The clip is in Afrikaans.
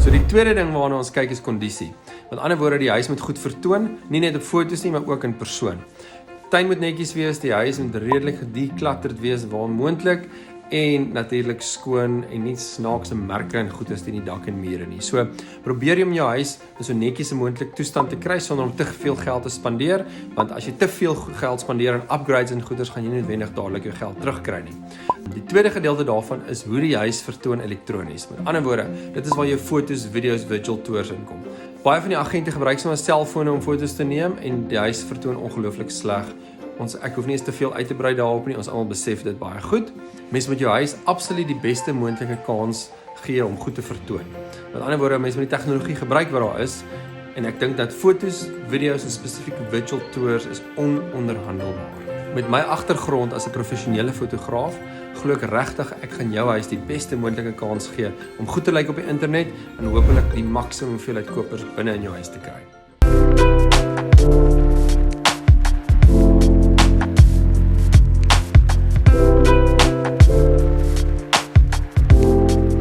So die tweede ding waarna ons kyk is kondisie. Met ander woorde, die huis moet goed vertoon, nie net op foto's nie, maar ook in persoon. Tuin moet netjies wees, die huis moet redelik gedeklatterd wees waar moontlik en natuurlik skoon en nie snaakse merke en goeders teen die dak en mure nie. So probeer jy om jou huis in so netjies moontlik toestand te kry sonder om te veel geld te spandeer, want as jy te veel geld spandeer aan upgrades en goeders, gaan jy nie noodwendig dadelik jou geld terugkry nie. Die tweede gedeelte daarvan is hoe die huis vertoon elektronies. Met ander woorde, dit is waar jou foto's, video's, virtual tours inkom. Baie van die agente gebruik sommer selfone om foto's te neem en die huis vertoon ongelooflik sleg. Ek hoef nie eens te veel uit te brei daarop nie, ons almal besef dit baie goed. Mens moet jou huis absoluut die beste moontlike kans gee om goed te vertoon. Met ander woorde, mens moet die tegnologie gebruik wat daar is, en ek dink dat foto's, video's en spesifieke virtual tours is ononderhandelbaar. Met my agtergrond as 'n professionele fotograaf, glo ek regtig ek gaan jou huis die beste moontlike kans gee om goed te lyk op die internet en hopelik die maksimum hoeveelheid kopers binne in jou huis te kry.